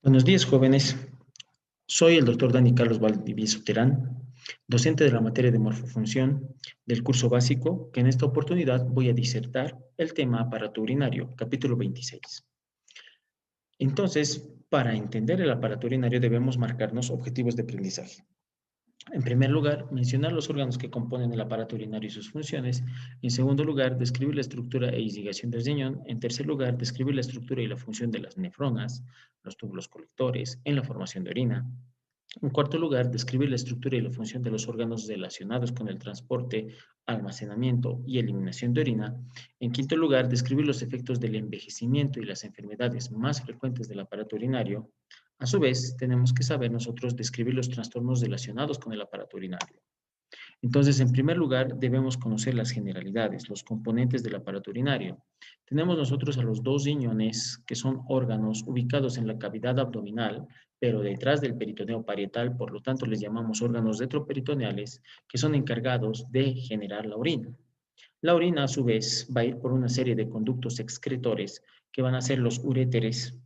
Buenos días, jóvenes. Soy el doctor Dani Carlos Valdivieso Terán, docente de la materia de morfofunción del curso básico, que en esta oportunidad voy a disertar el tema aparato urinario, capítulo 26. Entonces, para entender el aparato urinario debemos marcarnos objetivos de aprendizaje. En primer lugar, mencionar los órganos que componen el aparato urinario y sus funciones. En segundo lugar, describir la estructura e irrigación del riñón. En tercer lugar, describir la estructura y la función de las nefronas, los túbulos colectores, en la formación de orina. En cuarto lugar, describir la estructura y la función de los órganos relacionados con el transporte, almacenamiento y eliminación de orina. En quinto lugar, describir los efectos del envejecimiento y las enfermedades más frecuentes del aparato urinario. A su vez, tenemos que saber nosotros describir los trastornos relacionados con el aparato urinario. Entonces, en primer lugar, debemos conocer las generalidades, los componentes del aparato urinario. Tenemos nosotros a los dos riñones, que son órganos ubicados en la cavidad abdominal, pero detrás del peritoneo parietal, por lo tanto les llamamos órganos retroperitoneales, que son encargados de generar la orina. La orina, a su vez, va a ir por una serie de conductos excretores, que van a ser los uréteres,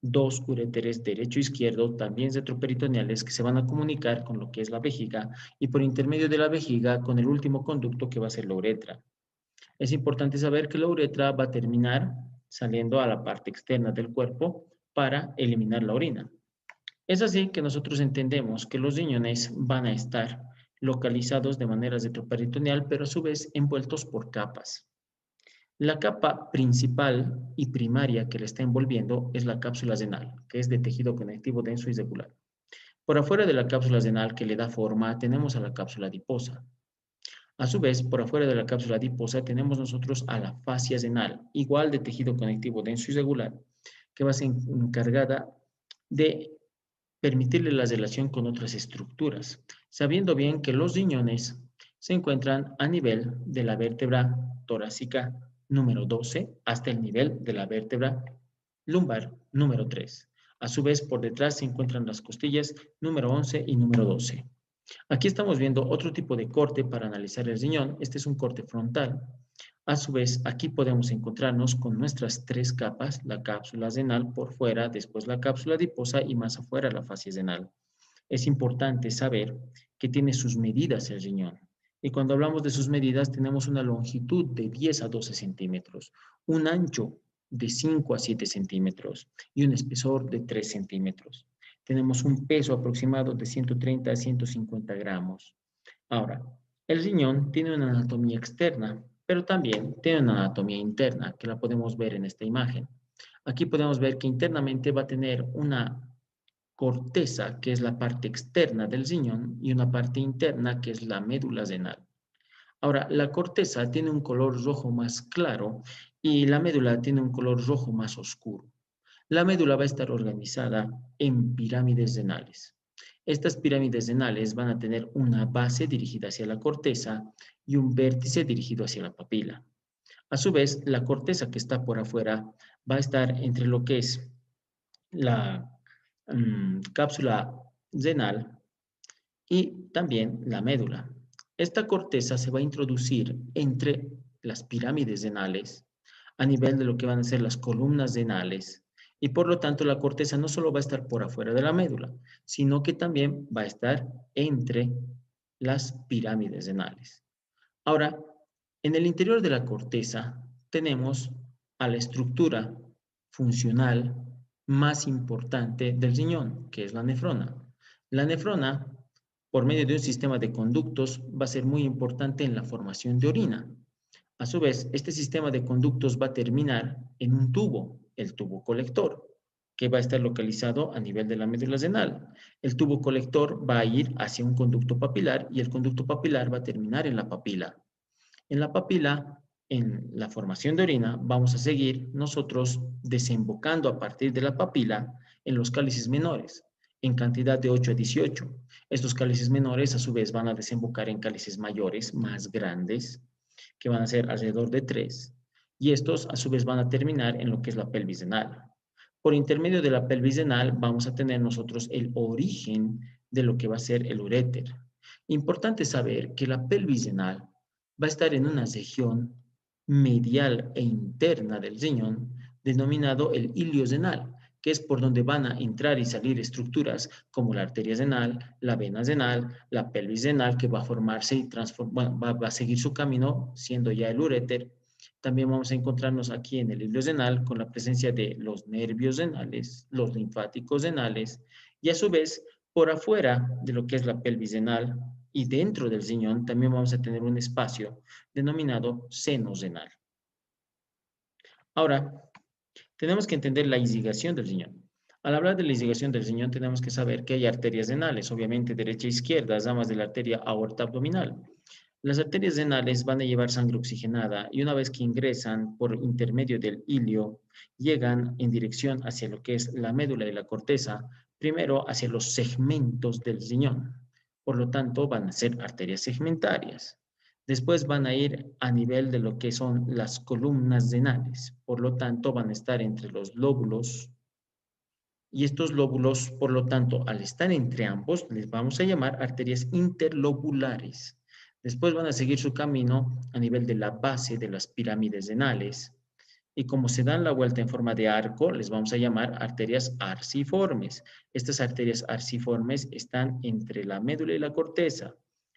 dos uréteres derecho e izquierdo, también retroperitoneales, que se van a comunicar con lo que es la vejiga y por intermedio de la vejiga con el último conducto que va a ser la uretra. Es importante saber que la uretra va a terminar saliendo a la parte externa del cuerpo para eliminar la orina. Es así que nosotros entendemos que los riñones van a estar localizados de manera retroperitoneal, pero a su vez envueltos por capas. La capa principal y primaria que le está envolviendo es la cápsula renal, que es de tejido conectivo denso y regular. Por afuera de la cápsula renal que le da forma, tenemos a la cápsula adiposa. A su vez, por afuera de la cápsula adiposa tenemos nosotros a la fascia renal, igual de tejido conectivo denso y regular, que va a ser encargada de permitirle la relación con otras estructuras, sabiendo bien que los riñones se encuentran a nivel de la vértebra torácica número 12 hasta el nivel de la vértebra lumbar número 3. A su vez, por detrás se encuentran las costillas número 11 y número 12. Aquí estamos viendo otro tipo de corte para analizar el riñón. Este es un corte frontal. A su vez, aquí podemos encontrarnos con nuestras tres capas, la cápsula renal por fuera, después la cápsula adiposa y más afuera la fascia renal. Es importante saber que tiene sus medidas el riñón. Y cuando hablamos de sus medidas, tenemos una longitud de 10 a 12 centímetros, un ancho de 5 a 7 centímetros y un espesor de 3 centímetros. Tenemos un peso aproximado de 130 a 150 gramos. Ahora, el riñón tiene una anatomía externa, pero también tiene una anatomía interna, que la podemos ver en esta imagen. Aquí podemos ver que internamente va a tener una corteza, que es la parte externa del riñón, y una parte interna, que es la médula renal. Ahora, la corteza tiene un color rojo más claro y la médula tiene un color rojo más oscuro. La médula va a estar organizada en pirámides renales. Estas pirámides renales van a tener una base dirigida hacia la corteza y un vértice dirigido hacia la papila. A su vez, la corteza que está por afuera va a estar entre lo que es la cápsula renal y también la médula. Esta corteza se va a introducir entre las pirámides renales a nivel de lo que van a ser las columnas renales y por lo tanto la corteza no solo va a estar por afuera de la médula, sino que también va a estar entre las pirámides renales. Ahora, en el interior de la corteza tenemos a la estructura funcional más importante del riñón, que es la nefrona. La nefrona, por medio de un sistema de conductos, va a ser muy importante en la formación de orina. A su vez, este sistema de conductos va a terminar en un tubo, el tubo colector, que va a estar localizado a nivel de la médula renal. El tubo colector va a ir hacia un conducto papilar y el conducto papilar va a terminar en la papila. En la papila, en la formación de orina, vamos a seguir nosotros desembocando a partir de la papila en los cálices menores, en cantidad de 8 a 18. Estos cálices menores, a su vez, van a desembocar en cálices mayores, más grandes, que van a ser alrededor de 3. Y estos, a su vez, van a terminar en lo que es la pelvis renal. Por intermedio de la pelvis renal, vamos a tener nosotros el origen de lo que va a ser el uréter. Importante saber que la pelvis renal va a estar en una región medial e interna del riñón denominado el ilio renal, que es por donde van a entrar y salir estructuras como la arteria renal, la vena renal, la pelvis renal, que va a formarse y va a seguir su camino siendo ya el uréter. También vamos a encontrarnos aquí en el hilo renal con la presencia de los nervios renales, los linfáticos renales, y a su vez, por afuera de lo que es la pelvis renal y dentro del riñón, también vamos a tener un espacio denominado seno renal. Ahora, tenemos que entender la irrigación del riñón. Al hablar de la irrigación del riñón, tenemos que saber que hay arterias renales, obviamente derecha e izquierda, ramas de la arteria aorta abdominal. Las arterias renales van a llevar sangre oxigenada y una vez que ingresan por intermedio del ilio, llegan en dirección hacia lo que es la médula y la corteza, primero hacia los segmentos del riñón. Por lo tanto, van a ser arterias segmentarias. Después van a ir a nivel de lo que son las columnas renales. Por lo tanto, van a estar entre los lóbulos. Y estos lóbulos, por lo tanto, al estar entre ambos, les vamos a llamar arterias interlobulares. Después van a seguir su camino a nivel de la base de las pirámides renales. Y como se dan la vuelta en forma de arco, les vamos a llamar arterias arciformes. Estas arterias arciformes están entre la médula y la corteza.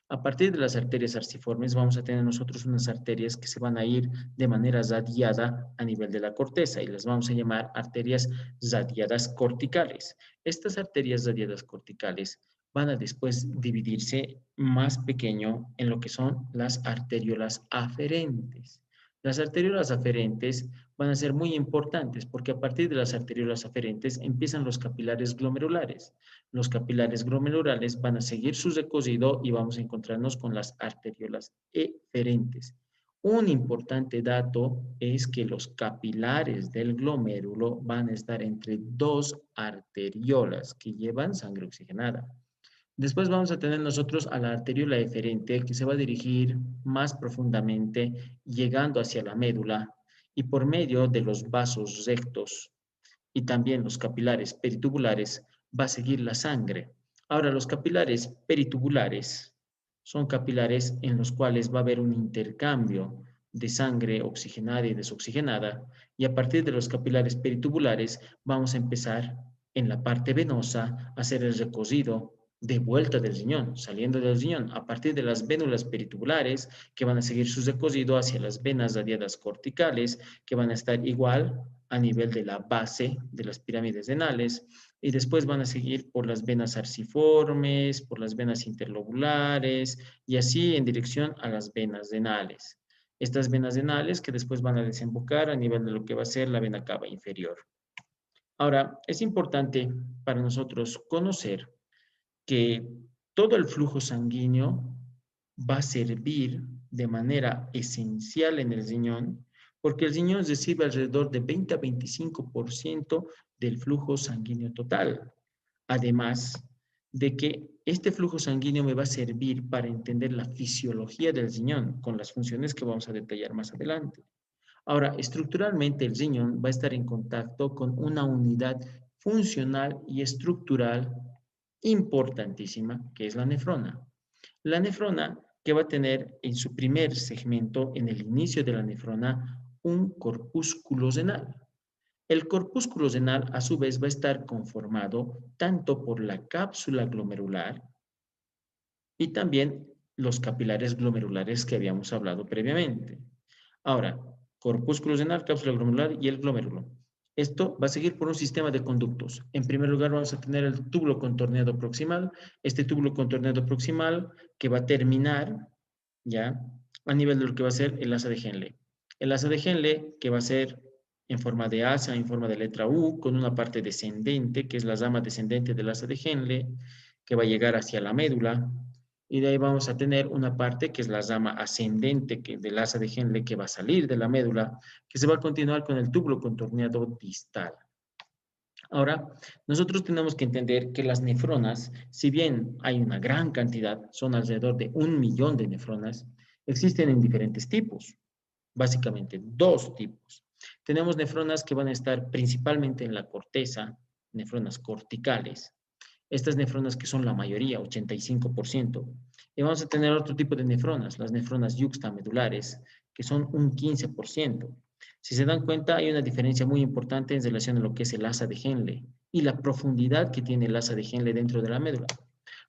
A partir de las arterias arciformes vamos a tener nosotros unas arterias que se van a ir de manera radiada a nivel de la corteza y las vamos a llamar arterias radiadas corticales. Estas arterias radiadas corticales van a después dividirse más pequeño en lo que son las arteriolas aferentes. Las arteriolas aferentes van a ser muy importantes porque a partir de las arteriolas aferentes empiezan los capilares glomerulares. Los capilares glomerulares van a seguir su recorrido y vamos a encontrarnos con las arteriolas eferentes. Un importante dato es que los capilares del glomérulo van a estar entre dos arteriolas que llevan sangre oxigenada. Después vamos a tener nosotros a la arteriola eferente que se va a dirigir más profundamente, llegando hacia la médula y por medio de los vasos rectos y también los capilares peritubulares va a seguir la sangre. Ahora, los capilares peritubulares son capilares en los cuales va a haber un intercambio de sangre oxigenada y desoxigenada y a partir de los capilares peritubulares vamos a empezar en la parte venosa a hacer el recorrido de vuelta del riñón, saliendo del riñón, a partir de las vénulas peritubulares que van a seguir su recorrido hacia las venas radiadas corticales que van a estar igual a nivel de la base de las pirámides renales y después van a seguir por las venas arciformes, por las venas interlobulares y así en dirección a las venas renales. Estas venas renales que después van a desembocar a nivel de lo que va a ser la vena cava inferior. Ahora, es importante para nosotros conocer que todo el flujo sanguíneo va a servir de manera esencial en el riñón, porque el riñón recibe alrededor de 20 a 25% del flujo sanguíneo total. Además de que este flujo sanguíneo me va a servir para entender la fisiología del riñón, con las funciones que vamos a detallar más adelante. Ahora, estructuralmente el riñón va a estar en contacto con una unidad funcional y estructural importantísima, que es la nefrona. La nefrona que va a tener en su primer segmento, en el inicio de la nefrona, un corpúsculo renal. El corpúsculo renal, a su vez, va a estar conformado tanto por la cápsula glomerular y también los capilares glomerulares que habíamos hablado previamente. Ahora, corpúsculo renal, cápsula glomerular y el glomérulo. Esto va a seguir por un sistema de conductos. En primer lugar, vamos a tener el túbulo contorneado proximal. Este túbulo contorneado proximal que va a terminar, ¿ya?, a nivel de lo que va a ser el asa de Henle. El asa de Henle que va a ser en forma de asa, en forma de letra U, con una parte descendente, que es la rama descendente del asa de Henle, que va a llegar hacia la médula, y de ahí vamos a tener una parte que es la rama ascendente del asa de Henle que va a salir de la médula, que se va a continuar con el túbulo contorneado distal. Ahora, nosotros tenemos que entender que las nefronas, si bien hay una gran cantidad, son alrededor de 1 millón de nefronas, existen en diferentes tipos, básicamente dos tipos. Tenemos nefronas que van a estar principalmente en la corteza, nefronas corticales, estas nefronas que son la mayoría, 85%. Y vamos a tener otro tipo de nefronas, las nefronas yuxtamedulares, que son un 15%. Si se dan cuenta, hay una diferencia muy importante en relación a lo que es el asa de Henle y la profundidad que tiene el asa de Henle dentro de la médula.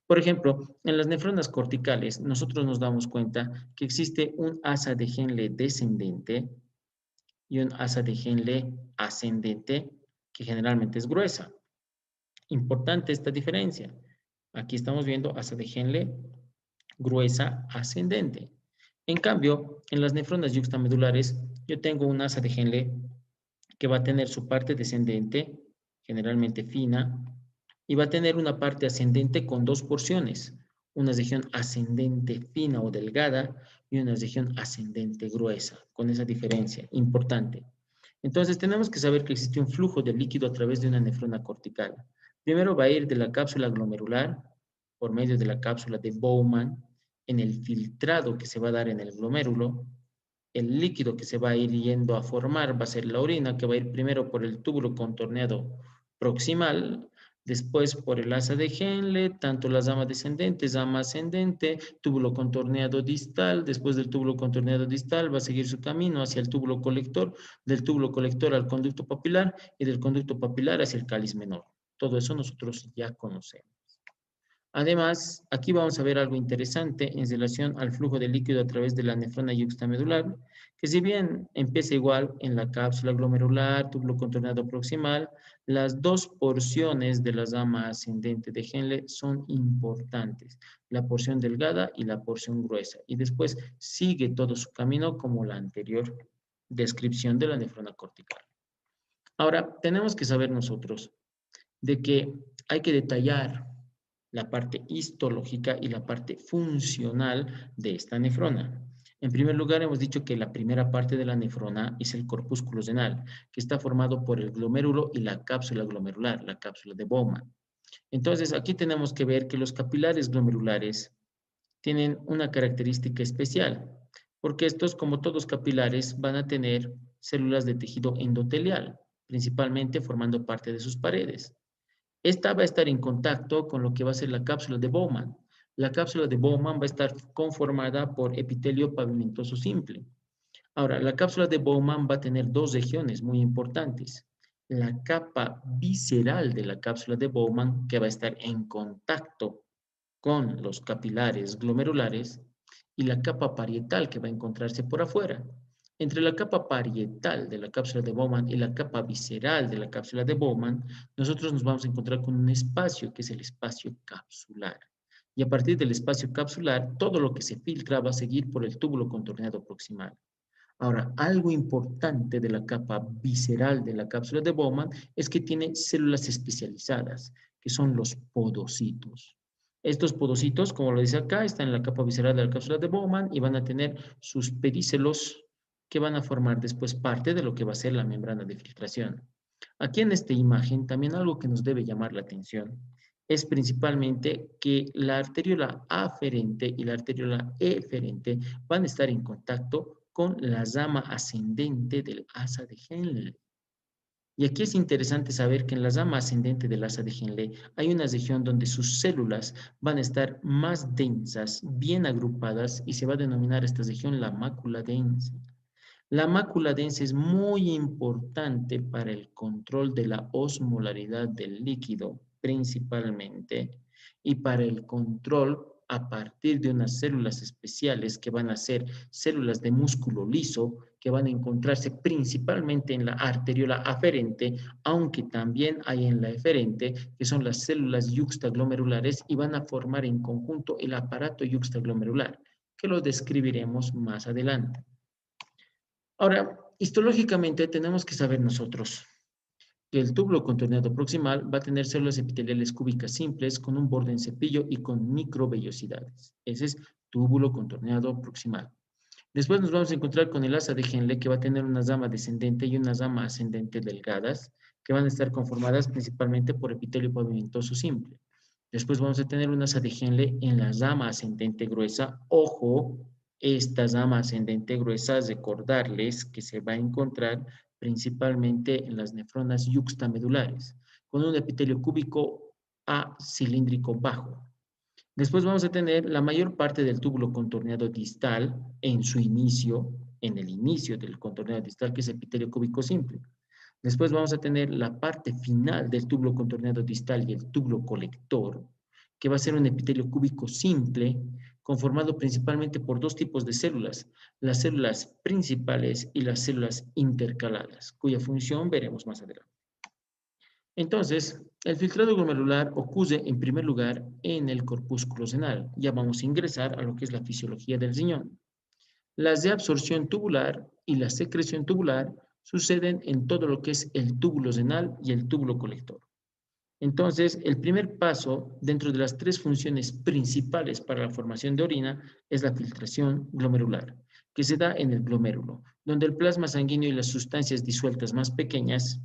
Por ejemplo, en las nefronas corticales, nosotros nos damos cuenta que existe un asa de Henle descendente y un asa de Henle ascendente, que generalmente es gruesa. Importante esta diferencia. Aquí estamos viendo asa de Henle gruesa ascendente. En cambio, en las nefronas yuxtamedulares, yo tengo un asa de Henle que va a tener su parte descendente, generalmente fina, y va a tener una parte ascendente con dos porciones, una región ascendente fina o delgada y una región ascendente gruesa, con esa diferencia importante. Entonces tenemos que saber que existe un flujo de líquido a través de una nefrona cortical. Primero va a ir de la cápsula glomerular por medio de la cápsula de Bowman en el filtrado que se va a dar en el glomérulo. El líquido que se va a ir yendo a formar va a ser la orina, que va a ir primero por el túbulo contorneado proximal, después por el asa de Henle, tanto la rama descendente, rama ascendente, túbulo contorneado distal, después del túbulo contorneado distal va a seguir su camino hacia el túbulo colector, del túbulo colector al conducto papilar y del conducto papilar hacia el cáliz menor. Todo eso nosotros ya conocemos. Además, aquí vamos a ver algo interesante en relación al flujo de líquido a través de la nefrona yuxtamedular, que si bien empieza igual en la cápsula glomerular, túbulo contorneado proximal, las dos porciones de la rama ascendente de Henle son importantes, la porción delgada y la porción gruesa, y después sigue todo su camino como la anterior descripción de la nefrona cortical. Ahora, tenemos que saber nosotros de que hay que detallar la parte histológica y la parte funcional de esta nefrona. En primer lugar, hemos dicho que la primera parte de la nefrona es el corpúsculo renal, que está formado por el glomérulo y la cápsula glomerular, la cápsula de Bowman. Entonces, aquí tenemos que ver que los capilares glomerulares tienen una característica especial, porque estos, como todos capilares, van a tener células de tejido endotelial, principalmente formando parte de sus paredes. Esta va a estar en contacto con lo que va a ser la cápsula de Bowman. La cápsula de Bowman va a estar conformada por epitelio pavimentoso simple. Ahora, la cápsula de Bowman va a tener dos regiones muy importantes. La capa visceral de la cápsula de Bowman, que va a estar en contacto con los capilares glomerulares, y la capa parietal, que va a encontrarse por afuera. Entre la capa parietal de la cápsula de Bowman y la capa visceral de la cápsula de Bowman, nosotros nos vamos a encontrar con un espacio que es el espacio capsular. Y a partir del espacio capsular, todo lo que se filtra va a seguir por el túbulo contorneado proximal. Ahora, algo importante de la capa visceral de la cápsula de Bowman es que tiene células especializadas, que son los podocitos. Estos podocitos, como lo dice acá, están en la capa visceral de la cápsula de Bowman y van a tener sus pedicelos que van a formar después parte de lo que va a ser la membrana de filtración. Aquí en esta imagen, también algo que nos debe llamar la atención es principalmente que la arteriola aferente y la arteriola eferente van a estar en contacto con la rama ascendente del asa de Henle. Y aquí es interesante saber que en la rama ascendente del asa de Henle hay una región donde sus células van a estar más densas, bien agrupadas, y se va a denominar esta región la mácula densa. La mácula densa es muy importante para el control de la osmolaridad del líquido, principalmente, y para el control a partir de unas células especiales que van a ser células de músculo liso, que van a encontrarse principalmente en la arteriola aferente, aunque también hay en la eferente, que son las células yuxtaglomerulares y van a formar en conjunto el aparato yuxtaglomerular, que lo describiremos más adelante. Ahora, histológicamente tenemos que saber nosotros que el túbulo contorneado proximal va a tener células epiteliales cúbicas simples con un borde en cepillo y con microvellosidades. Ese es túbulo contorneado proximal. Después nos vamos a encontrar con el asa de Henle, que va a tener una rama descendente y una rama ascendente delgadas, que van a estar conformadas principalmente por epitelio pavimentoso simple. Después vamos a tener un asa de Henle en la rama ascendente gruesa. Ojo, esta rama ascendente gruesa, recordarles que se va a encontrar principalmente en las nefronas yuxtamedulares, con un epitelio cúbico acilíndrico bajo. Después vamos a tener la mayor parte del túbulo contorneado distal en su inicio, en el inicio del contorneado distal, que es epitelio cúbico simple. Después vamos a tener la parte final del túbulo contorneado distal y el túbulo colector, que va a ser un epitelio cúbico simple, conformado principalmente por dos tipos de células, las células principales y las células intercaladas, cuya función veremos más adelante. Entonces, el filtrado glomerular ocurre en primer lugar en el corpúsculo renal. Ya vamos a ingresar a lo que es la fisiología del riñón. Las de absorción tubular y la secreción tubular suceden en todo lo que es el túbulo renal y el túbulo colector. Entonces, el primer paso dentro de las tres funciones principales para la formación de orina es la filtración glomerular, que se da en el glomérulo, donde el plasma sanguíneo y las sustancias disueltas más pequeñas,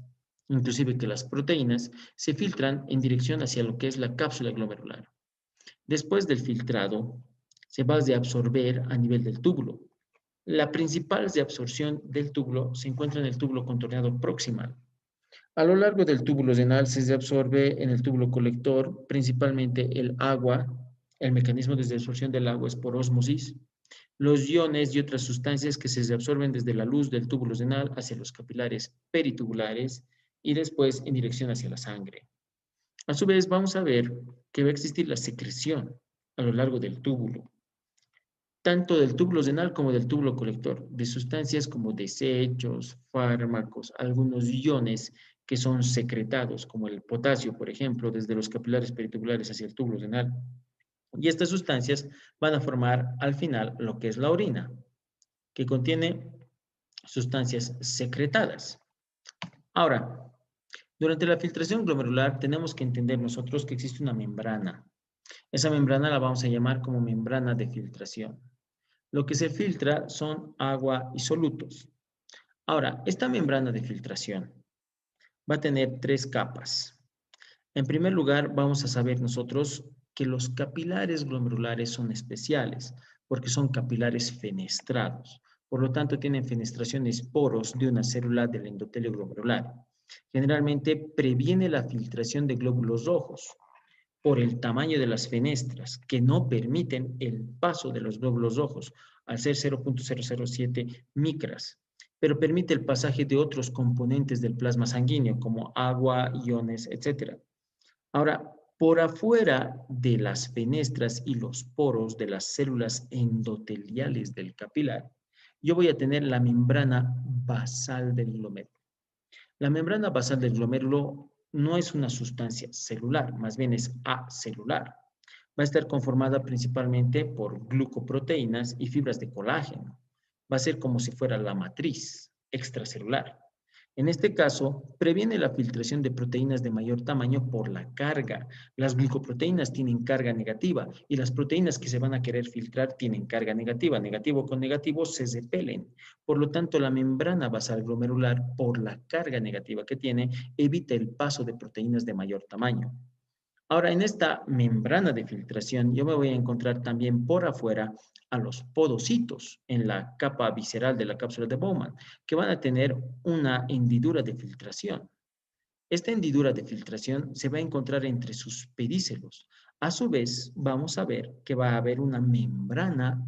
inclusive que las proteínas, se filtran en dirección hacia lo que es la cápsula glomerular. Después del filtrado, se va a absorber a nivel del túbulo. La principal de absorción del túbulo se encuentra en el túbulo contorneado proximal. A lo largo del túbulo renal se absorbe en el túbulo colector principalmente el agua. El mecanismo de absorción del agua es por ósmosis. Los iones y otras sustancias que se absorben desde la luz del túbulo renal hacia los capilares peritubulares y después en dirección hacia la sangre. A su vez, vamos a ver que va a existir la secreción a lo largo del túbulo, tanto del túbulo renal como del túbulo colector, de sustancias como desechos, fármacos, algunos iones que son secretados, como el potasio, por ejemplo, desde los capilares peritubulares hacia el túbulo renal. Y estas sustancias van a formar al final lo que es la orina, que contiene sustancias secretadas. Ahora, durante la filtración glomerular tenemos que entender nosotros que existe una membrana. Esa membrana la vamos a llamar como membrana de filtración. Lo que se filtra son agua y solutos. Ahora, esta membrana de filtración va a tener tres capas. En primer lugar, vamos a saber nosotros que los capilares glomerulares son especiales porque son capilares fenestrados. Por lo tanto, tienen fenestraciones poros de una célula del endotelio glomerular. Generalmente previene la filtración de glóbulos rojos por el tamaño de las fenestras que no permiten el paso de los glóbulos rojos al ser 0.007 micras, pero permite el pasaje de otros componentes del plasma sanguíneo como agua, iones, etc. Ahora, por afuera de las fenestras y los poros de las células endoteliales del capilar, yo voy a tener la membrana basal del glomérulo. La membrana basal del glomérulo no es una sustancia celular, más bien es acelular. Va a estar conformada principalmente por glucoproteínas y fibras de colágeno. Va a ser como si fuera la matriz extracelular. En este caso, previene la filtración de proteínas de mayor tamaño por la carga. Las glicoproteínas tienen carga negativa y las proteínas que se van a querer filtrar tienen carga negativa. Negativo con negativo se repelen. Por lo tanto, la membrana basal glomerular, por la carga negativa que tiene, evita el paso de proteínas de mayor tamaño. Ahora, en esta membrana de filtración, yo me voy a encontrar también por afuera a los podocitos en la capa visceral de la cápsula de Bowman, que van a tener una hendidura de filtración. Esta hendidura de filtración se va a encontrar entre sus pedícelos. A su vez, vamos a ver que va a haber una membrana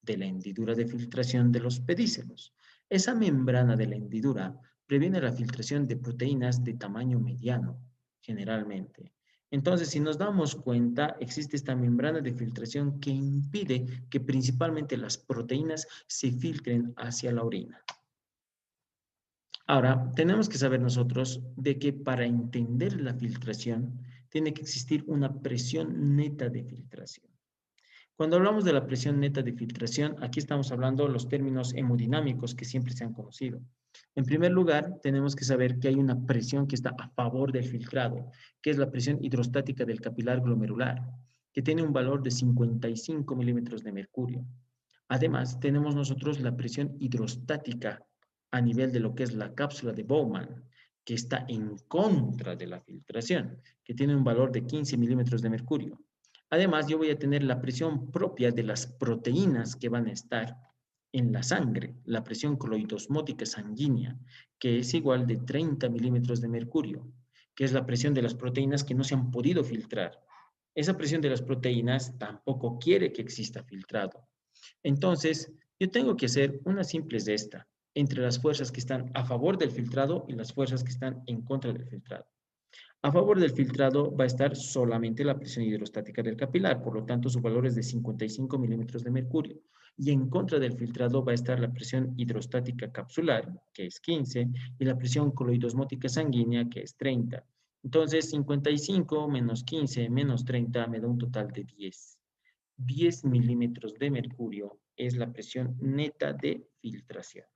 de la hendidura de filtración de los pedícelos. Esa membrana de la hendidura previene la filtración de proteínas de tamaño mediano, generalmente. Entonces, si nos damos cuenta, existe esta membrana de filtración que impide que principalmente las proteínas se filtren hacia la orina. Ahora, tenemos que saber nosotros de que para entender la filtración tiene que existir una presión neta de filtración. Cuando hablamos de la presión neta de filtración, aquí estamos hablando de los términos hemodinámicos que siempre se han conocido. En primer lugar, tenemos que saber que hay una presión que está a favor del filtrado, que es la presión hidrostática del capilar glomerular, que tiene un valor de 55 milímetros de mercurio. Además, tenemos nosotros la presión hidrostática a nivel de lo que es la cápsula de Bowman, que está en contra de la filtración, que tiene un valor de 15 milímetros de mercurio. Además, yo voy a tener la presión propia de las proteínas que van a estar en la sangre, la presión coloidosmótica sanguínea, que es igual de 30 milímetros de mercurio, que es la presión de las proteínas que no se han podido filtrar. Esa presión de las proteínas tampoco quiere que exista filtrado. Entonces, Yo tengo que hacer una simple esta entre las fuerzas que están a favor del filtrado y las fuerzas que están en contra del filtrado. A favor del filtrado va a estar solamente la presión hidrostática del capilar, por lo tanto su valor es de 55 milímetros de mercurio. Y en contra del filtrado va a estar la presión hidrostática capsular, que es 15, y la presión coloidosmótica sanguínea, que es 30. Entonces, 55 menos 15 menos 30 me da un total de 10. 10 milímetros de mercurio es la presión neta de filtración.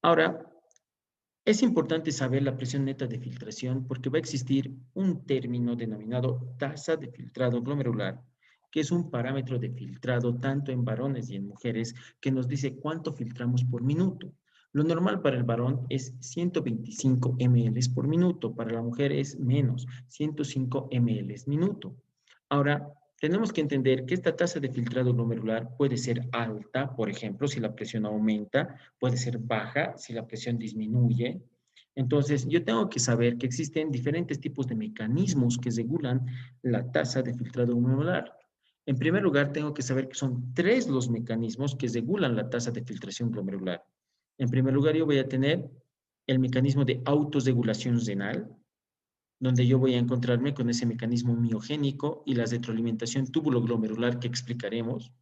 Ahora, es importante saber la presión neta de filtración porque va a existir un término denominado tasa de filtrado glomerular, que es un parámetro de filtrado tanto en varones y en mujeres que nos dice cuánto filtramos por minuto. Lo normal para el varón es 125 ml por minuto, para la mujer es menos, 105 ml minuto. Ahora, tenemos que entender que esta tasa de filtrado glomerular puede ser alta, por ejemplo, si la presión aumenta, puede ser baja si la presión disminuye. Entonces, yo tengo que saber que existen diferentes tipos de mecanismos que regulan la tasa de filtrado glomerular. En primer lugar, tengo que saber que son tres los mecanismos que regulan la tasa de filtración glomerular. En primer lugar, yo voy a tener el mecanismo de autorregulación renal, donde yo voy a encontrarme con ese mecanismo miogénico y la retroalimentación túbulo-glomerular que explicaremos.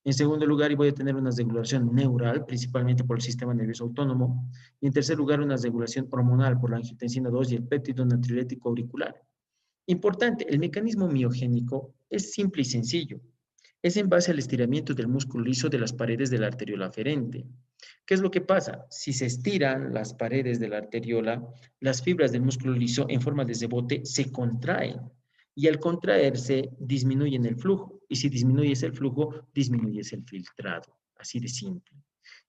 En segundo lugar, voy a tener una regulación neural, principalmente por el sistema nervioso autónomo. Y en tercer lugar, una regulación hormonal por la angiotensina 2 y el péptido natriurético auricular. Importante, el mecanismo miogénico es simple y sencillo. Es en base al estiramiento del músculo liso de las paredes de la arteriola aferente. ¿Qué es lo que pasa? Si se estiran las paredes de la arteriola, las fibras del músculo liso en forma de rebote se contraen y al contraerse disminuyen el flujo. Y si disminuyes el flujo, disminuyes el filtrado. Así de simple.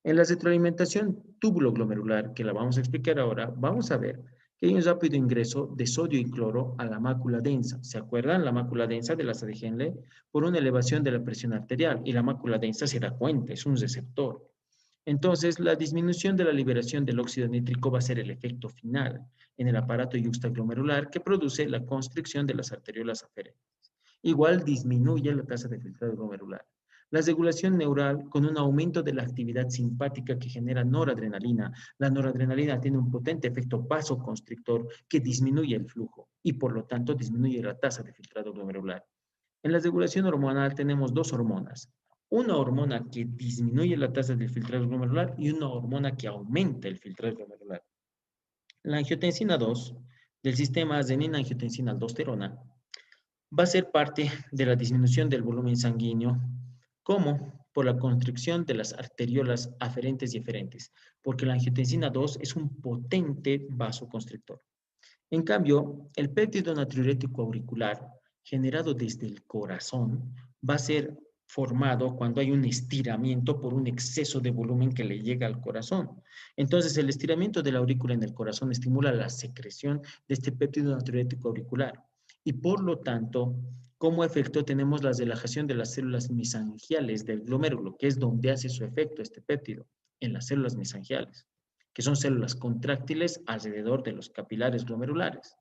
En la retroalimentación túbulo-glomerular, que la vamos a explicar ahora, vamos a ver que hay un rápido ingreso de sodio y cloro a la mácula densa. ¿Se acuerdan? La mácula densa de la de Henle por una elevación de la presión arterial y la mácula densa se da cuenta, es un receptor. Entonces, la disminución de la liberación del óxido nítrico va a ser el efecto final en el aparato yuxtaglomerular que produce la constricción de las arteriolas aferentes. Igual disminuye la tasa de filtrado glomerular. La regulación neural con un aumento de la actividad simpática que genera noradrenalina. La noradrenalina tiene un potente efecto vasoconstrictor que disminuye el flujo y por lo tanto disminuye la tasa de filtrado glomerular. En la regulación hormonal tenemos dos hormonas. Una hormona que disminuye la tasa de filtrado glomerular y una hormona que aumenta el filtrado glomerular. La angiotensina 2 del sistema adenina-angiotensina-aldosterona va a ser parte de la disminución del volumen sanguíneo, como por la constricción de las arteriolas aferentes y eferentes, porque la angiotensina 2 es un potente vasoconstrictor. En cambio, el péptido natriurético auricular, generado desde el corazón, va a ser formado cuando hay un estiramiento por un exceso de volumen que le llega al corazón. Entonces, el estiramiento de la aurícula en el corazón estimula la secreción de este péptido natriurético auricular. Y por lo tanto, como efecto tenemos la relajación de las células mesangiales del glomérulo, que es donde hace su efecto este péptido, en las células mesangiales, que son células contráctiles alrededor de los capilares glomerulares.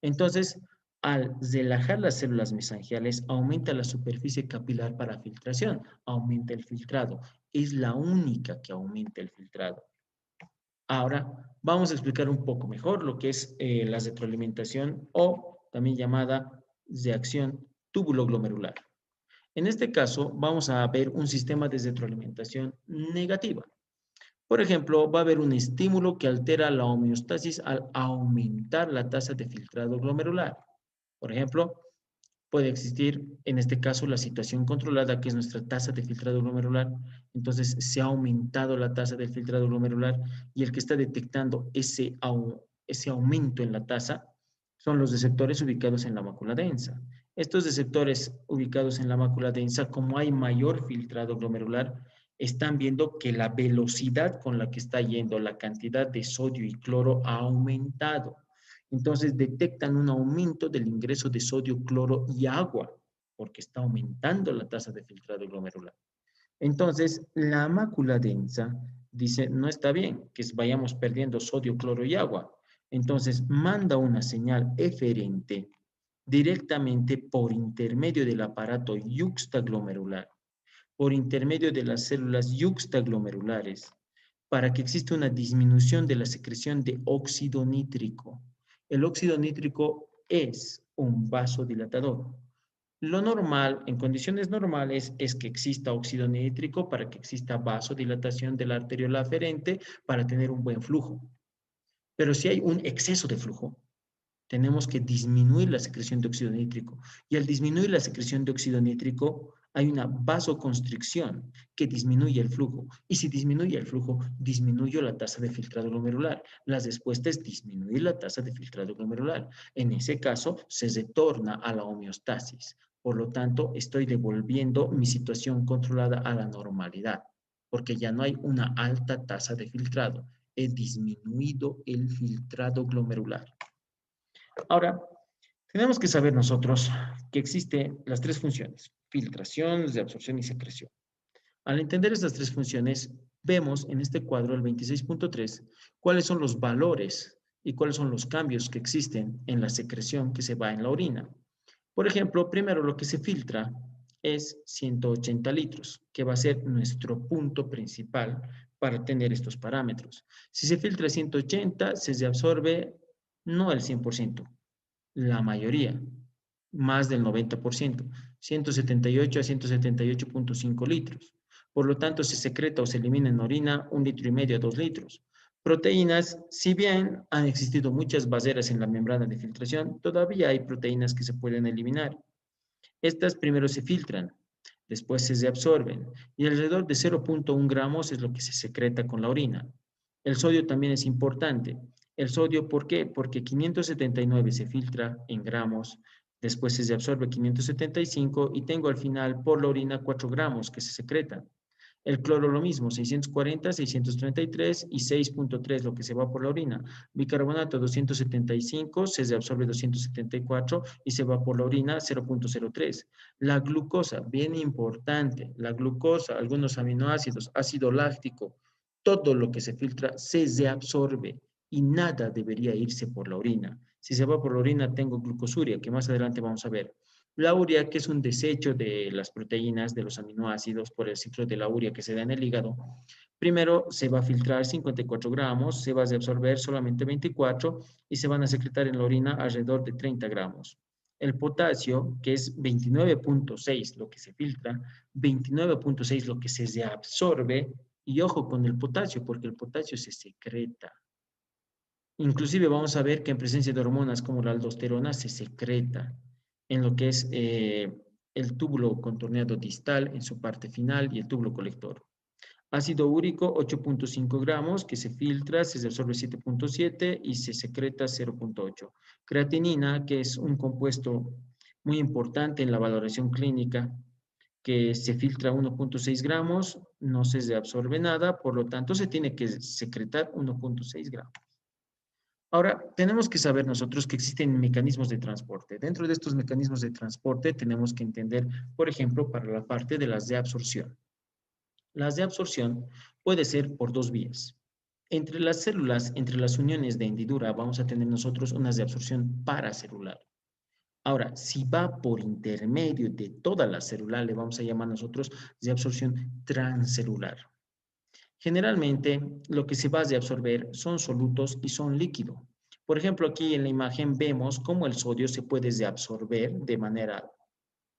Entonces, al relajar las células mesangiales, aumenta la superficie capilar para filtración, aumenta el filtrado. Es la única que aumenta el filtrado. Ahora, vamos a explicar un poco mejor lo que es la retroalimentación o también llamada reacción túbulo-glomerular. En este caso, vamos a ver un sistema de retroalimentación negativa. Por ejemplo, va a haber un estímulo que altera la homeostasis al aumentar la tasa de filtrado glomerular. Por ejemplo, puede existir en este caso la situación controlada, que es nuestra tasa de filtrado glomerular. Entonces, se ha aumentado la tasa del filtrado glomerular y el que está detectando ese aumento en la tasa son los receptores ubicados en la mácula densa. Estos receptores ubicados en la mácula densa, como hay mayor filtrado glomerular, están viendo que la velocidad con la que está yendo la cantidad de sodio y cloro ha aumentado. Entonces detectan un aumento del ingreso de sodio, cloro y agua, porque está aumentando la tasa de filtrado glomerular. Entonces, la mácula densa dice, no está bien que vayamos perdiendo sodio, cloro y agua. Entonces, manda una señal eferente directamente por intermedio del aparato yuxtaglomerular por intermedio de las células yuxtaglomerulares para que exista una disminución de la secreción de óxido nítrico. El óxido nítrico es un vasodilatador. Lo normal, en condiciones normales, es que exista óxido nítrico para que exista vasodilatación de la arteriola aferente para tener un buen flujo. Pero si hay un exceso de flujo, tenemos que disminuir la secreción de óxido nítrico. Y al disminuir la secreción de óxido nítrico, hay una vasoconstricción que disminuye el flujo. Y si disminuye el flujo, disminuyo la tasa de filtrado glomerular. La respuesta es disminuir la tasa de filtrado glomerular. En ese caso, se retorna a la homeostasis. Por lo tanto, estoy devolviendo mi situación controlada a la normalidad, porque ya no hay una alta tasa de filtrado. He disminuido el filtrado glomerular. Ahora, tenemos que saber nosotros que existen las tres funciones: filtración, reabsorción y secreción. Al entender estas tres funciones, vemos en este cuadro, el 26.3, cuáles son los valores y cuáles son los cambios que existen en la secreción que se va en la orina. Por ejemplo, primero lo que se filtra es 180 litros, que va a ser nuestro punto principal para tener estos parámetros. Si se filtra 180, se reabsorbe no el 100%, la mayoría, más del 90%, 178 a 178.5 litros. Por lo tanto, se secreta o se elimina en orina 1,5 litros a 2 litros. Proteínas, si bien han existido muchas barreras en la membrana de filtración, todavía hay proteínas que se pueden eliminar. Estas primero se filtran, después se reabsorben y alrededor de 0.1 gramos es lo que se secreta con la orina. El sodio también es importante. El sodio, ¿por qué? Porque 579 se filtra en gramos, después se absorbe 575 y tengo al final por la orina 4 gramos que se secretan. El cloro lo mismo, 640, 633 y 6.3 lo que se va por la orina. Bicarbonato 275, se absorbe 274 y se va por la orina 0.03. La glucosa, bien importante, la glucosa, algunos aminoácidos, ácido láctico, todo lo que se filtra se reabsorbe y nada debería irse por la orina. Si se va por la orina tengo glucosuria, que más adelante vamos a ver. La urea, que es un desecho de las proteínas, de los aminoácidos por el ciclo de la urea que se da en el hígado. Primero se va a filtrar 54 gramos, se va a absorber solamente 24 y se van a secretar en la orina alrededor de 30 gramos. El potasio, que es 29.6 lo que se filtra, 29.6 lo que se reabsorbe, y ojo con el potasio, porque el potasio se secreta. Inclusive vamos a ver que en presencia de hormonas como la aldosterona se secreta en lo que es el túbulo contorneado distal en su parte final y el túbulo colector. Ácido úrico 8.5 gramos que se filtra, se absorbe 7.7 y se secreta 0.8. Creatinina, que es un compuesto muy importante en la valoración clínica, que se filtra 1.6 gramos, no se absorbe nada, por lo tanto se tiene que secretar 1.6 gramos. Ahora, tenemos que saber nosotros que existen mecanismos de transporte. Dentro de estos mecanismos de transporte tenemos que entender, por ejemplo, para la parte de las de absorción. Las de absorción puede ser por dos vías. Entre las células, entre las uniones de hendidura, vamos a tener nosotros unas de absorción paracelular. Ahora, si va por intermedio de toda la célula, le vamos a llamar nosotros de absorción transcelular. Generalmente, lo que se va a absorber son solutos y son líquido. Por ejemplo, aquí en la imagen vemos cómo el sodio se puede absorber de manera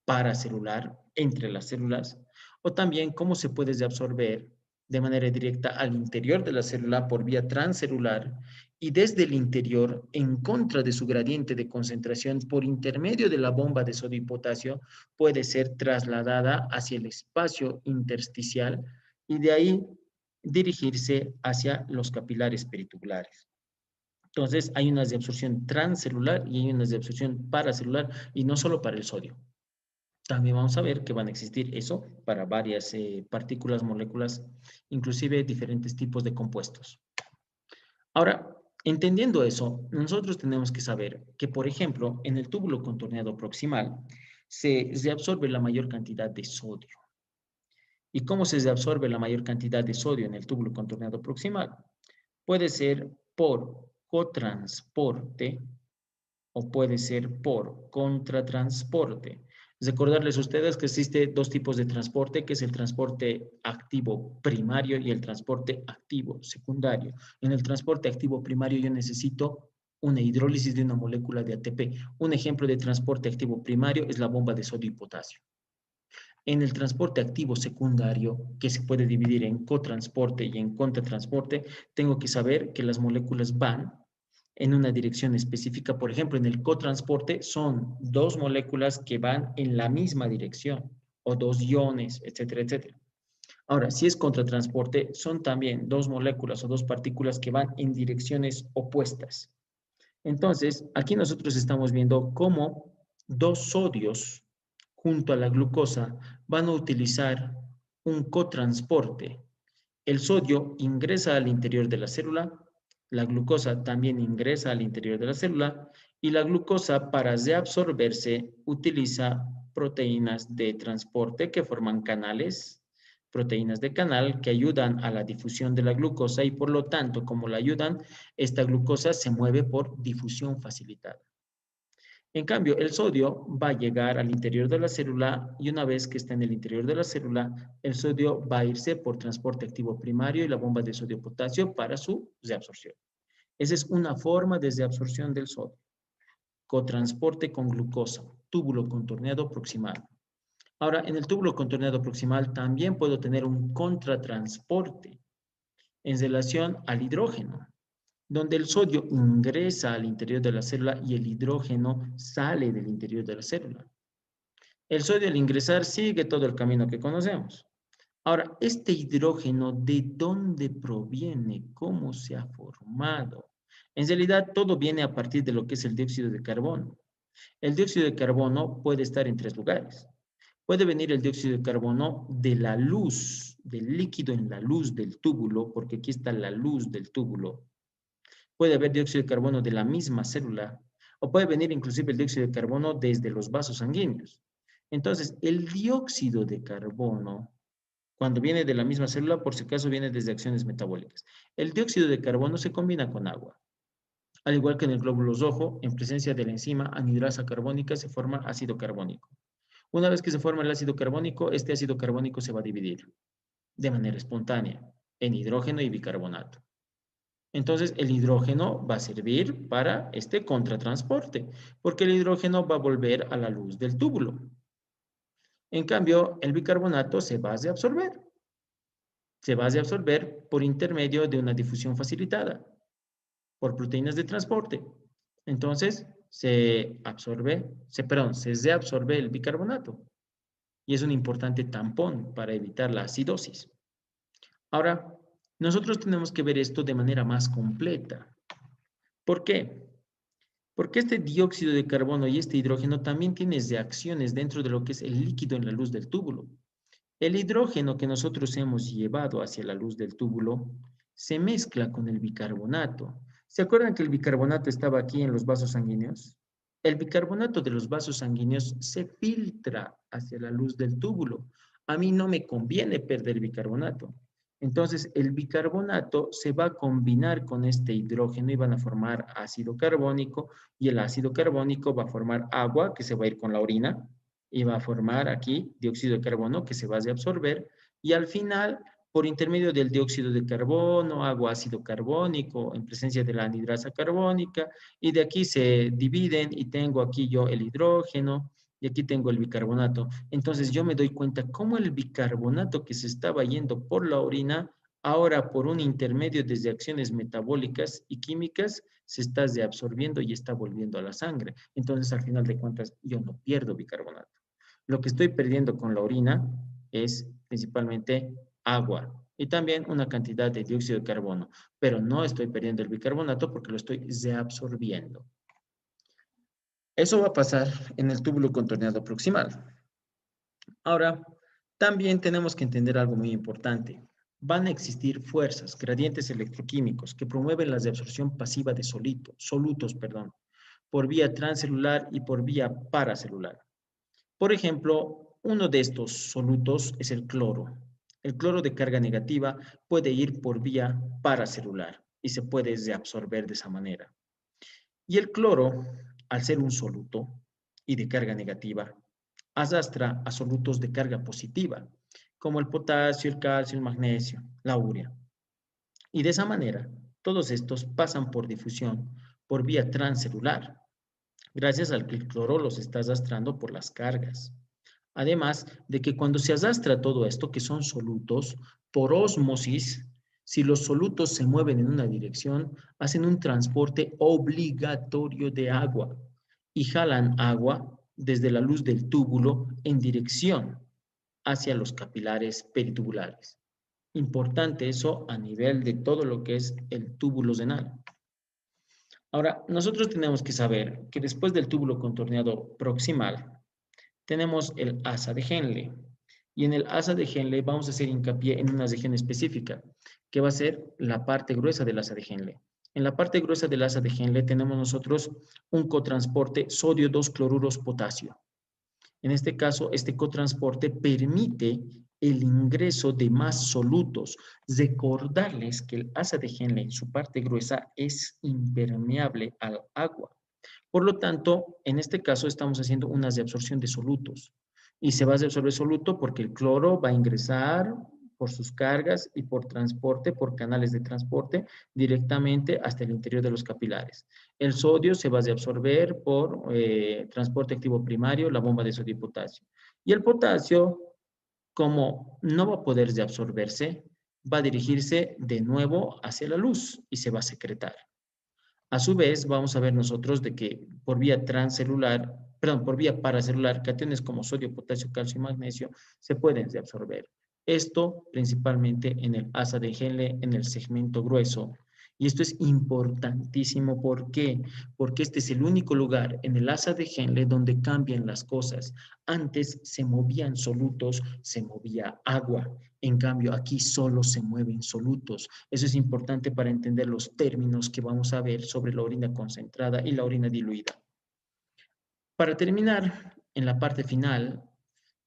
paracelular entre las células, o también cómo se puede absorber de manera directa al interior de la célula por vía transcelular y desde el interior, en contra de su gradiente de concentración, por intermedio de la bomba de sodio y potasio, puede ser trasladada hacia el espacio intersticial y de ahí dirigirse hacia los capilares peritubulares. Entonces, hay una absorción transcelular y hay una absorción paracelular y no solo para el sodio. También vamos a ver que van a existir eso para varias partículas, moléculas, inclusive diferentes tipos de compuestos. Ahora, entendiendo eso, nosotros tenemos que saber que, por ejemplo, en el túbulo contorneado proximal se absorbe la mayor cantidad de sodio. ¿Y cómo se absorbe la mayor cantidad de sodio en el túbulo contorneado proximal? Puede ser por cotransporte o puede ser por contratransporte. Recordarles a ustedes que existe dos tipos de transporte, que es el transporte activo primario y el transporte activo secundario. En el transporte activo primario yo necesito una hidrólisis de una molécula de ATP. Un ejemplo de transporte activo primario es la bomba de sodio y potasio. En el transporte activo secundario, que se puede dividir en cotransporte y en contratransporte, tengo que saber que las moléculas van en una dirección específica. Por ejemplo, en el cotransporte son dos moléculas que van en la misma dirección, o dos iones, etcétera, etcétera. Ahora, si es contratransporte, son también dos moléculas o dos partículas que van en direcciones opuestas. Entonces, aquí nosotros estamos viendo cómo dos sodios junto a la glucosa van a utilizar un cotransporte. El sodio ingresa al interior de la célula, la glucosa también ingresa al interior de la célula y la glucosa para reabsorberse utiliza proteínas de transporte que forman canales, proteínas de canal que ayudan a la difusión de la glucosa y por lo tanto, como la ayudan, esta glucosa se mueve por difusión facilitada. En cambio, el sodio va a llegar al interior de la célula y una vez que está en el interior de la célula, el sodio va a irse por transporte activo primario y la bomba de sodio-potasio para su reabsorción. Esa es una forma de reabsorción del sodio. Cotransporte con glucosa, túbulo contorneado proximal. Ahora, en el túbulo contorneado proximal también puedo tener un contratransporte en relación al hidrógeno, donde el sodio ingresa al interior de la célula y el hidrógeno sale del interior de la célula. El sodio al ingresar sigue todo el camino que conocemos. Ahora, este hidrógeno, ¿de dónde proviene? ¿Cómo se ha formado? En realidad, todo viene a partir de lo que es el dióxido de carbono. El dióxido de carbono puede estar en tres lugares. Puede venir el dióxido de carbono de la luz, del líquido en la luz del túbulo, porque aquí está la luz del túbulo. Puede haber dióxido de carbono de la misma célula, o puede venir inclusive el dióxido de carbono desde los vasos sanguíneos. Entonces, el dióxido de carbono, cuando viene de la misma célula, por si acaso viene desde acciones metabólicas. El dióxido de carbono se combina con agua. Al igual que en el glóbulo rojo, en presencia de la enzima anhidrasa carbónica se forma ácido carbónico. Una vez que se forma el ácido carbónico, este ácido carbónico se va a dividir de manera espontánea en hidrógeno y bicarbonato. Entonces, el hidrógeno va a servir para este contratransporte, porque el hidrógeno va a volver a la luz del túbulo. En cambio, el bicarbonato se va a reabsorber. Se va a reabsorber por intermedio de una difusión facilitada, por proteínas de transporte. Entonces, se reabsorbe el bicarbonato y es un importante tampón para evitar la acidosis. Ahora, nosotros tenemos que ver esto de manera más completa. ¿Por qué? Porque este dióxido de carbono y este hidrógeno también tienen reacciones dentro de lo que es el líquido en la luz del túbulo. El hidrógeno que nosotros hemos llevado hacia la luz del túbulo se mezcla con el bicarbonato. ¿Se acuerdan que el bicarbonato estaba aquí en los vasos sanguíneos? El bicarbonato de los vasos sanguíneos se filtra hacia la luz del túbulo. A mí no me conviene perder bicarbonato. Entonces, el bicarbonato se va a combinar con este hidrógeno y van a formar ácido carbónico y el ácido carbónico va a formar agua que se va a ir con la orina y va a formar aquí dióxido de carbono que se va a reabsorber y al final, por intermedio del dióxido de carbono, hago ácido carbónico en presencia de la anhidrasa carbónica y de aquí se dividen y tengo aquí yo el hidrógeno y aquí tengo el bicarbonato. Entonces yo me doy cuenta cómo el bicarbonato que se estaba yendo por la orina, ahora por un intermedio de reacciones metabólicas y químicas, se está reabsorbiendo y está volviendo a la sangre. Entonces al final de cuentas yo no pierdo bicarbonato. Lo que estoy perdiendo con la orina es principalmente agua y también una cantidad de dióxido de carbono, pero no estoy perdiendo el bicarbonato porque lo estoy reabsorbiendo. Eso va a pasar en el túbulo contorneado proximal. Ahora, también tenemos que entender algo muy importante. Van a existir fuerzas, gradientes electroquímicos, que promueven la reabsorción pasiva de solutos, por vía transcelular y por vía paracelular. Por ejemplo, uno de estos solutos es el cloro. El cloro de carga negativa puede ir por vía paracelular y se puede reabsorber de esa manera. Y el cloro, al ser un soluto y de carga negativa, arrastra a solutos de carga positiva, como el potasio, el calcio, el magnesio, la urea. Y de esa manera, todos estos pasan por difusión por vía transcelular, gracias al que el cloro los está arrastrando por las cargas. Además de que cuando se arrastra todo esto, que son solutos, por ósmosis, si los solutos se mueven en una dirección, hacen un transporte obligatorio de agua y jalan agua desde la luz del túbulo en dirección hacia los capilares peritubulares. Importante eso a nivel de todo lo que es el túbulo renal. Ahora, nosotros tenemos que saber que después del túbulo contorneado proximal, tenemos el asa de Henle. Y en el asa de Henle vamos a hacer hincapié en una región específica, que va a ser la parte gruesa del asa de Henle. En la parte gruesa del asa de Henle tenemos nosotros un cotransporte sodio 2 cloruros potasio. En este caso, este cotransporte permite el ingreso de más solutos. Recordarles que el asa de Henle en su parte gruesa es impermeable al agua. Por lo tanto, en este caso estamos haciendo una reabsorción de solutos. Y se va a reabsorber soluto porque el cloro va a ingresar por sus cargas y por transporte, por canales de transporte, directamente hasta el interior de los capilares. El sodio se va a reabsorber por transporte activo primario, la bomba de sodio y potasio. Y el potasio, como no va a poder reabsorberse, va a dirigirse de nuevo hacia la luz y se va a secretar. A su vez, vamos a ver nosotros de que por vía transcelular, perdón, por vía paracelular, cationes como sodio, potasio, calcio y magnesio se pueden reabsorber. Esto principalmente en el asa de Henle, en el segmento grueso. Y esto es importantísimo. ¿Por qué? Porque este es el único lugar en el asa de Henle donde cambian las cosas. Antes se movían solutos, se movía agua. En cambio, aquí solo se mueven solutos. Eso es importante para entender los términos que vamos a ver sobre la orina concentrada y la orina diluida. Para terminar, en la parte final,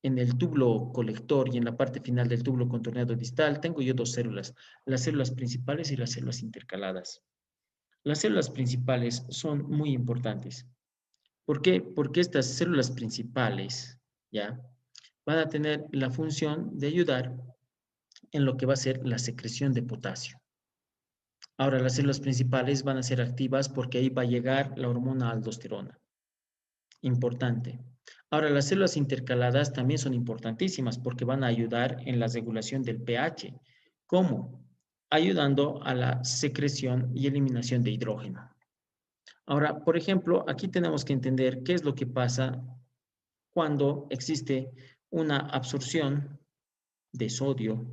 en el túbulo colector y en la parte final del túbulo contorneado distal, tengo yo dos células, las células principales y las células intercaladas. Las células principales son muy importantes. ¿Por qué? Porque estas células principales, ¿ya?, van a tener la función de ayudar en lo que va a ser la secreción de potasio. Ahora, las células principales van a ser activas porque ahí va a llegar la hormona aldosterona. Importante. Ahora, las células intercaladas también son importantísimas porque van a ayudar en la regulación del pH. ¿Cómo? Ayudando a la secreción y eliminación de hidrógeno. Ahora, por ejemplo, aquí tenemos que entender qué es lo que pasa cuando existe una absorción de sodio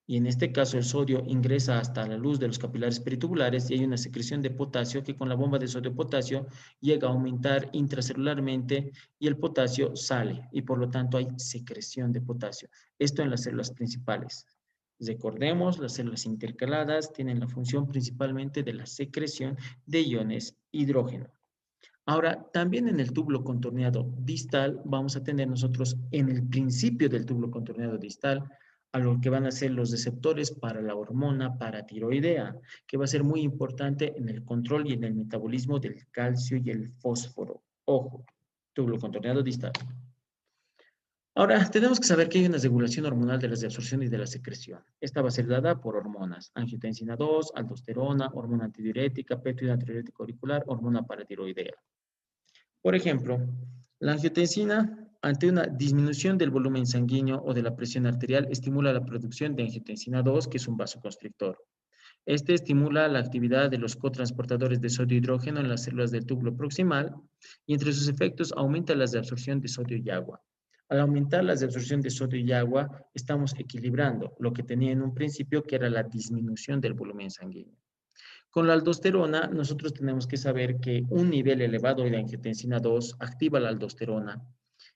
y en este caso el sodio ingresa hasta la luz de los capilares peritubulares y hay una secreción de potasio que con la bomba de sodio-potasio llega a aumentar intracelularmente y el potasio sale y por lo tanto hay secreción de potasio. Esto en las células principales. Recordemos, las células intercaladas tienen la función principalmente de la secreción de iones hidrógeno. Ahora, también en el túbulo contorneado distal vamos a tener nosotros en el principio del túbulo contorneado distal a lo que van a ser los receptores para la hormona paratiroidea, que va a ser muy importante en el control y en el metabolismo del calcio y el fósforo. Ojo, túbulo contorneado distal. Ahora, tenemos que saber que hay una regulación hormonal de la reabsorción y de la secreción. Esta va a ser dada por hormonas, angiotensina 2, aldosterona, hormona antidiurética, péptido antidiurético auricular, hormona paratiroidea. Por ejemplo, la angiotensina, ante una disminución del volumen sanguíneo o de la presión arterial, estimula la producción de angiotensina 2, que es un vasoconstrictor. Este estimula la actividad de los cotransportadores de sodio e hidrógeno en las células del túbulo proximal y entre sus efectos aumenta la absorción de sodio y agua. Al aumentar la absorción de sodio y agua, estamos equilibrando lo que tenía en un principio, que era la disminución del volumen sanguíneo. Con la aldosterona, nosotros tenemos que saber que un nivel elevado de angiotensina 2 activa la aldosterona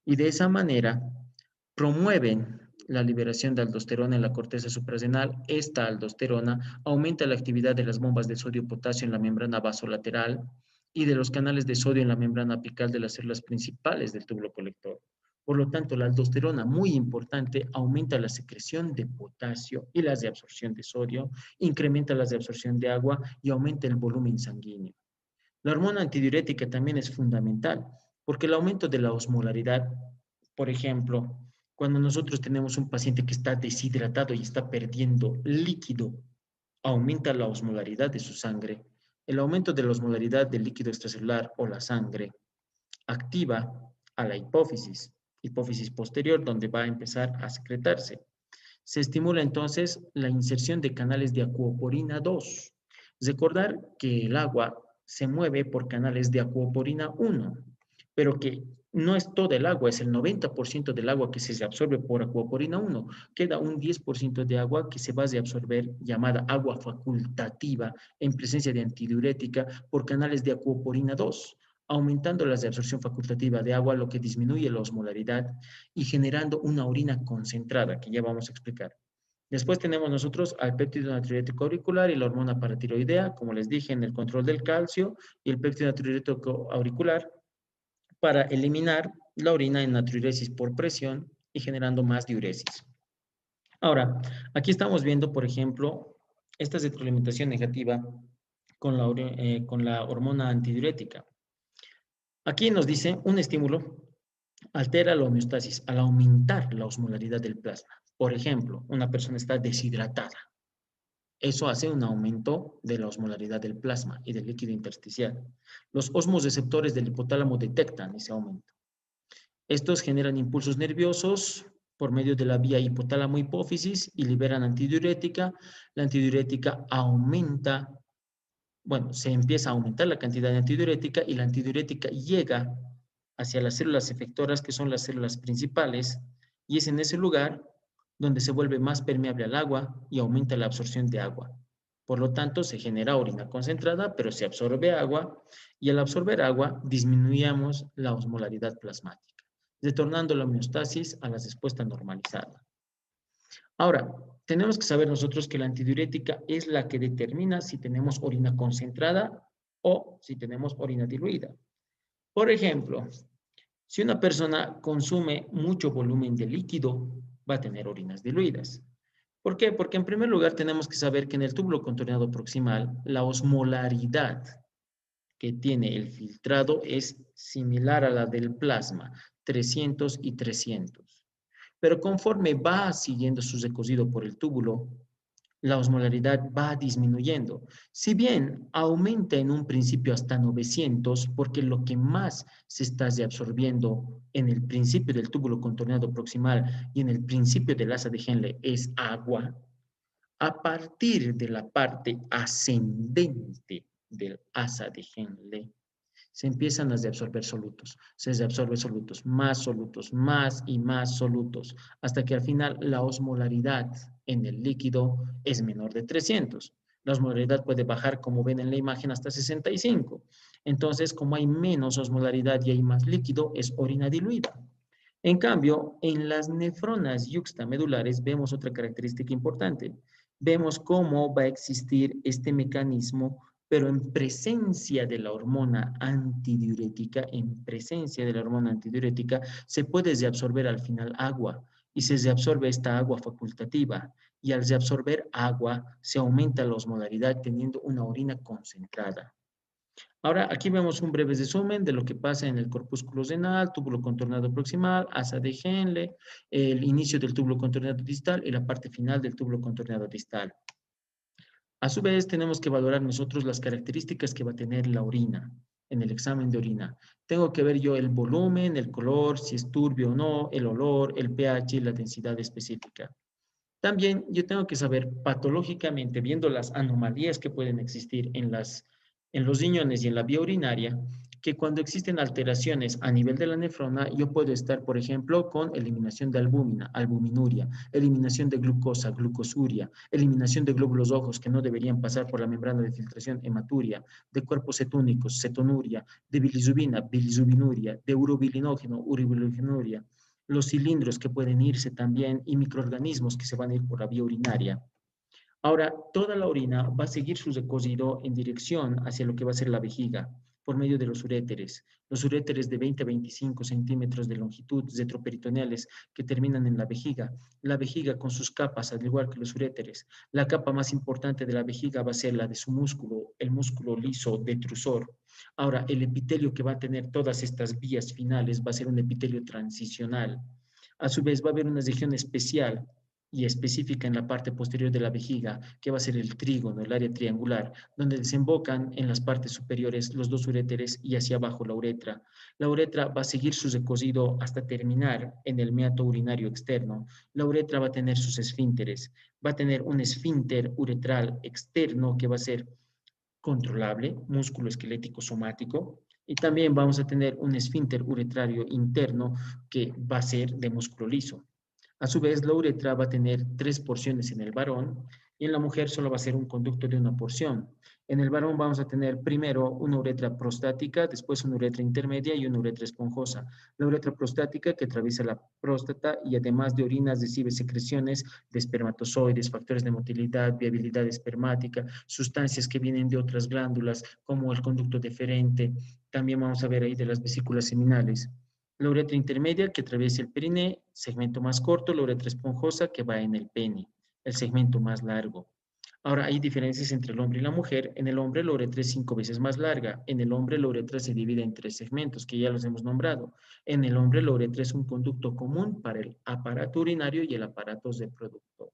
y de esa manera promueven la liberación de aldosterona en la corteza suprarrenal. Esta aldosterona aumenta la actividad de las bombas de sodio-potasio en la membrana vasolateral y de los canales de sodio en la membrana apical de las células principales del túbulo colector. Por lo tanto, la aldosterona, muy importante, aumenta la secreción de potasio y la reabsorción de sodio, incrementa la reabsorción de agua y aumenta el volumen sanguíneo. La hormona antidiurética también es fundamental porque el aumento de la osmolaridad Por ejemplo, cuando nosotros tenemos un paciente que está deshidratado y está perdiendo líquido, aumenta la osmolaridad de su sangre. El aumento de la osmolaridad del líquido extracelular o la sangre activa a la hipófisis posterior, donde va a empezar a secretarse. Se estimula entonces la inserción de canales de acuoporina 2. Recordar que el agua se mueve por canales de acuoporina 1, pero que no es todo el agua, es el 90% del agua que se absorbe por acuoporina 1. Queda un 10% de agua que se va a reabsorber, llamada agua facultativa, en presencia de antidiurética por canales de acuoporina 2, aumentando la reabsorción facultativa de agua, lo que disminuye la osmolaridad y generando una orina concentrada, que ya vamos a explicar. Después tenemos nosotros al péptido natriurético auricular y la hormona paratiroidea, como les dije, en el control del calcio, y el péptido natriurético auricular para eliminar la orina en natriuresis por presión y generando más diuresis. Ahora, aquí estamos viendo, por ejemplo, esta retroalimentación negativa con la hormona antidiurética. Aquí nos dice un estímulo altera la homeostasis al aumentar la osmolaridad del plasma. Por ejemplo, una persona está deshidratada. Eso hace un aumento de la osmolaridad del plasma y del líquido intersticial. Los osmoreceptores del hipotálamo detectan ese aumento. Estos generan impulsos nerviosos por medio de la vía hipotálamo-hipófisis y liberan antidiurética. La antidiurética aumenta, bueno, se empieza a aumentar la cantidad de antidiurética y la antidiurética llega hacia las células efectoras, que son las células principales, y es en ese lugar donde se vuelve más permeable al agua y aumenta la absorción de agua. Por lo tanto, se genera orina concentrada, pero se absorbe agua, y al absorber agua disminuimos la osmolaridad plasmática, retornando la homeostasis a la respuesta normalizada. Ahora, tenemos que saber nosotros que la antidiurética es la que determina si tenemos orina concentrada o si tenemos orina diluida. Por ejemplo, si una persona consume mucho volumen de líquido, va a tener orinas diluidas. ¿Por qué? Porque en primer lugar tenemos que saber que en el túbulo contorneado proximal la osmolaridad que tiene el filtrado es similar a la del plasma, 300 y 300. Pero conforme va siguiendo su recorrido por el túbulo, la osmolaridad va disminuyendo. Si bien aumenta en un principio hasta 900, porque lo que más se está reabsorbiendo en el principio del túbulo contorneado proximal y en el principio del asa de Henle es agua, a partir de la parte ascendente del asa de Henle, se empiezan a reabsorber solutos. Se reabsorbe solutos, más y más solutos, hasta que al final la osmolaridad en el líquido es menor de 300. La osmolaridad puede bajar, como ven en la imagen, hasta 65. Entonces, como hay menos osmolaridad y hay más líquido, es orina diluida. En cambio, en las nefronas yuxtamedulares vemos otra característica importante. Vemos cómo va a existir este mecanismo, pero en presencia de la hormona antidiurética, se puede reabsorber al final agua y se reabsorbe esta agua facultativa, y al reabsorber agua se aumenta la osmolaridad teniendo una orina concentrada. Ahora, aquí vemos un breve resumen de lo que pasa en el corpúsculo renal, túbulo contorneado proximal, asa de Henle, el inicio del túbulo contorneado distal y la parte final del túbulo contorneado distal. A su vez, tenemos que valorar nosotros las características que va a tener la orina en el examen de orina. Tengo que ver yo el volumen, el color, si es turbio o no, el olor, el pH y la densidad específica. También yo tengo que saber patológicamente, viendo las anomalías que pueden existir en los riñones y en la vía urinaria, que cuando existen alteraciones a nivel de la nefrona, yo puedo estar, por ejemplo, con eliminación de albúmina, albuminuria, eliminación de glucosa, glucosuria, eliminación de glóbulos rojos que no deberían pasar por la membrana de filtración, hematuria, de cuerpos cetónicos, cetonuria, de bilirrubina, bilirrubinuria, de urobilinógeno, urobilinuria, los cilindros que pueden irse también y microorganismos que se van a ir por la vía urinaria. Ahora, toda la orina va a seguir su recorrido en dirección hacia lo que va a ser la vejiga. por medio de los uréteres. Los uréteres de 20 a 25 centímetros de longitud retroperitoneales que terminan en la vejiga. La vejiga con sus capas, al igual que los uréteres. La capa más importante de la vejiga va a ser la de su músculo, el músculo liso detrusor. Ahora, el epitelio que va a tener todas estas vías finales va a ser un epitelio transicional. A su vez, va a haber una región especial y específica en la parte posterior de la vejiga, que va a ser el trígono, el área triangular, donde desembocan en las partes superiores los dos uréteres y hacia abajo la uretra. La uretra va a seguir su recorrido hasta terminar en el meato urinario externo. La uretra va a tener sus esfínteres, va a tener un esfínter uretral externo que va a ser controlable, músculo esquelético somático, y también vamos a tener un esfínter uretrario interno que va a ser de músculo liso. A su vez, la uretra va a tener 3 porciones en el varón y en la mujer solo va a ser un conducto de una porción. En el varón vamos a tener primero una uretra prostática, después una uretra intermedia y una uretra esponjosa. La uretra prostática que atraviesa la próstata y además de orinas recibe secreciones de espermatozoides, factores de motilidad, viabilidad espermática, sustancias que vienen de otras glándulas como el conducto deferente. También vamos a ver ahí de las vesículas seminales. La uretra intermedia que atraviesa el periné, segmento más corto, la uretra esponjosa que va en el pene, el segmento más largo. Ahora, hay diferencias entre el hombre y la mujer. En el hombre la uretra es 5 veces más larga. En el hombre la uretra se divide en 3 segmentos, que ya los hemos nombrado. En el hombre la uretra es un conducto común para el aparato urinario y el aparato reproductor.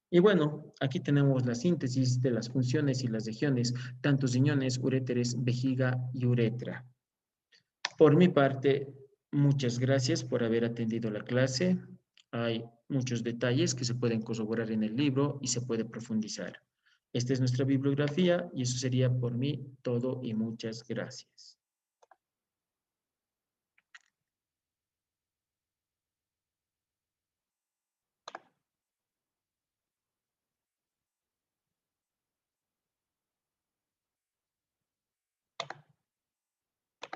Y bueno, aquí tenemos la síntesis de las funciones y las regiones, tanto riñones, uréteres, vejiga y uretra. Por mi parte, muchas gracias por haber atendido la clase. Hay muchos detalles que se pueden corroborar en el libro y se puede profundizar. Esta es nuestra bibliografía y eso sería por mí todo y muchas gracias.